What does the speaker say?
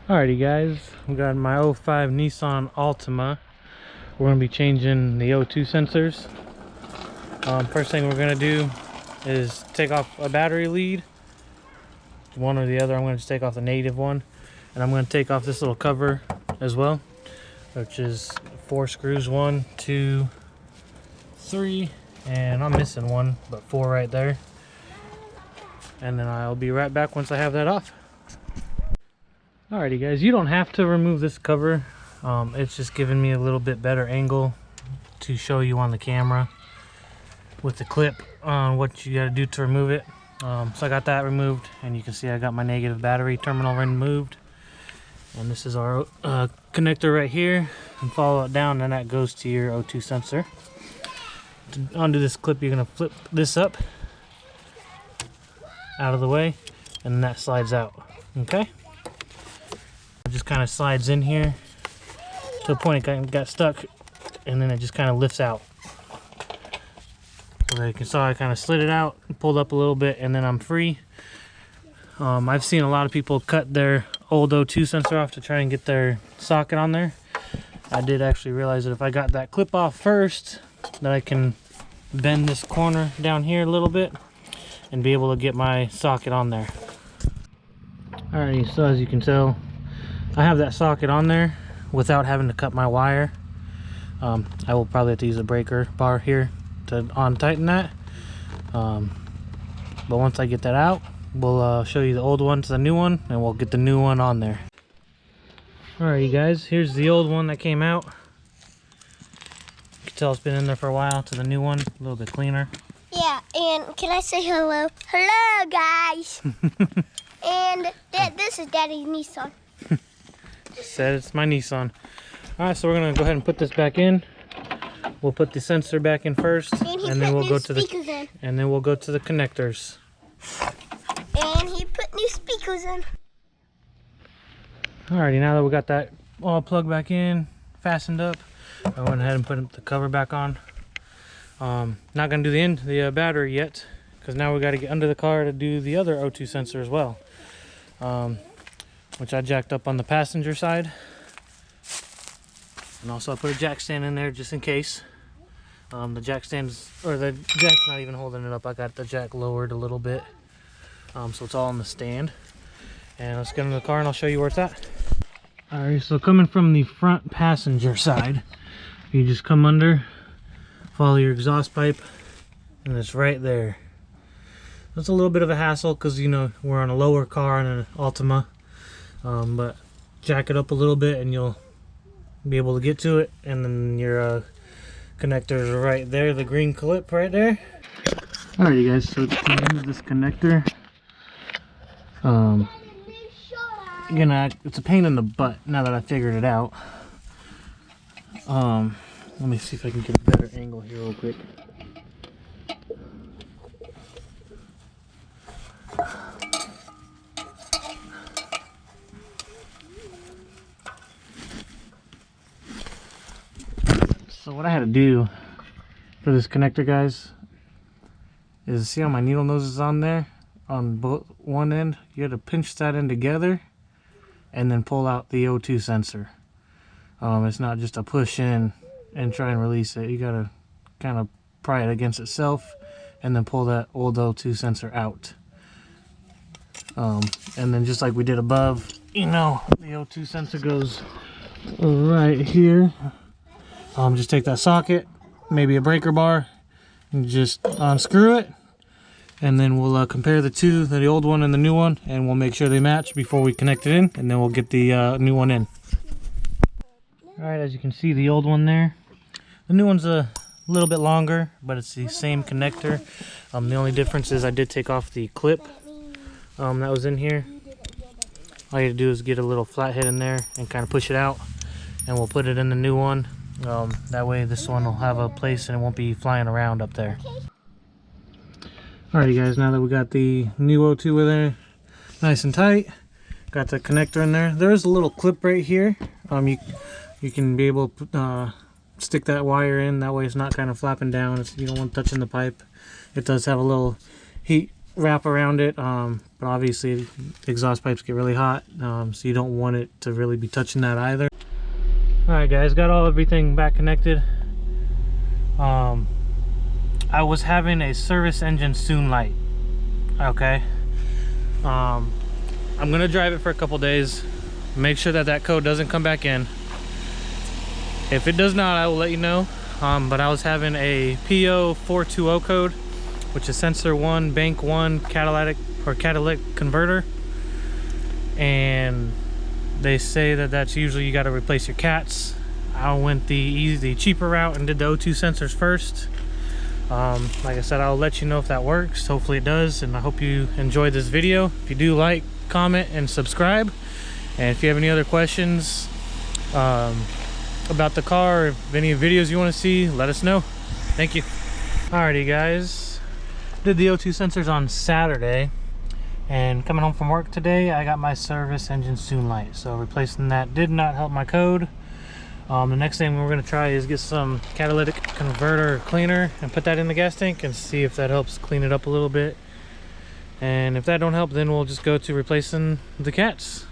Alrighty guys, we got my '05 Nissan Altima. We're going to be changing the O2 sensors. First thing we're going to do is take off a battery lead. One or the other. I'm going to just take off the negative one. And I'm going to take off this little cover as well, which is 4 screws. 1, 2, 3, and I'm missing one, but 4 right there. And then I'll be right back once I have that off. Alrighty guys, you don't have to remove this cover. It's just giving me a little bit better angle to show you on the camera with the clip on what you got to do to remove it. So I got that removed, and you can see I got my negative battery terminal removed. And this is our connector right here, and follow it down, and that goes to your O2 sensor. To undo this clip, you're going to flip this up out of the way, and that slides out. Okay, it just kind of slides in here to a point it got stuck, and then it just kind of lifts out. So you saw I kind of slid it out, pulled up a little bit, and then I'm free. I've seen a lot of people cut their old O2 sensor off to try and get their socket on there. I did actually realize that if I got that clip off first, that I can bend this corner down here a little bit and be able to get my socket on there. Alright, so as you can tell, I have that socket on there without having to cut my wire. I will probably have to use a breaker bar here to untighten that. But once I get that out, we'll show you the old one to the new one, and we'll get the new one on there. Alright guys, here's the old one that came out. You can tell it's been in there for a while, to the new one, a little bit cleaner. Yeah, and can I say hello? Hello guys! And this is Daddy's Nissan. Said it's my Nissan. Alright, so we're gonna go ahead and put this back in. We'll put the sensor back in first, and then we'll go to the connectors. And he put new speakers in. Alrighty, now that we got that all plugged back in, fastened up, I went ahead and put the cover back on. Not gonna do the battery yet, because now we got to get under the car to do the other O2 sensor as well, which I jacked up on the passenger side. And also I put a jack stand in there just in case. The jack's not even holding it up. I got the jack lowered a little bit, so it's all on the stand. And let's get into the car and I'll show you where it's at. Alright, so coming from the front passenger side, you just come under, follow your exhaust pipe, and it's right there. It's a little bit of a hassle because, you know, we're on a lower car in an Altima, but jack it up a little bit and you'll be able to get to it. And then your connectors are right there, the green clip right there. Alrighty guys, so to use this connector, it's a pain in the butt now that I figured it out. Let me see if I can get a better angle here real quick. So what I had to do for this connector, guys, is see how my needle nose is on there on both one end. You had to pinch that in together and then pull out the O2 sensor. It's not just a push in and try and release it. You gotta kind of pry it against itself and then pull that old O2 sensor out. And then just like we did above, you know, the O2 sensor goes right here. Just take that socket, maybe a breaker bar, and just unscrew it, and then we'll compare the two, the old one and the new one, and we'll make sure they match before we connect it in, and then we'll get the new one in. Alright, as you can see, the old one there, the new one's a little bit longer, but it's the same connector. The only difference is I did take off the clip that was in here. All you have to do is get a little flathead in there and kind of push it out, and we'll put it in the new one. That way this one will have a place and it won't be flying around up there. Alrighty guys, now that we got the new O2 in there nice and tight, got the connector in there. There's a little clip right here. You can be able to stick that wire in, that way it's not kind of flapping down. You don't want touching the pipe. It does have a little heat wrap around it, but obviously exhaust pipes get really hot, so you don't want it to really be touching that either. Alright guys, got everything back connected. I was having a service engine soon light. Okay, I'm gonna drive it for a couple days, make sure that code doesn't come back in. If it does not, I will let you know. But I was having a PO 420 code, which is sensor 1, bank 1, catalytic converter, and they say that that's usually you got to replace your cats. I went the cheaper route and did the O2 sensors first. Like I said, I'll let you know if that works. Hopefully it does, and I hope you enjoyed this video. If you do, like, comment, and subscribe. And if you have any other questions about the car, or if any videos you want to see, let us know. Thank you. Alrighty guys, did the O2 sensors on Saturday, and coming home from work today, I got my service engine soon light. So replacing that did not help my code. The next thing we're going to try is get some catalytic converter cleaner and put that in the gas tank and see if that helps clean it up a little bit. And if that don't help, then we'll just go to replacing the cats.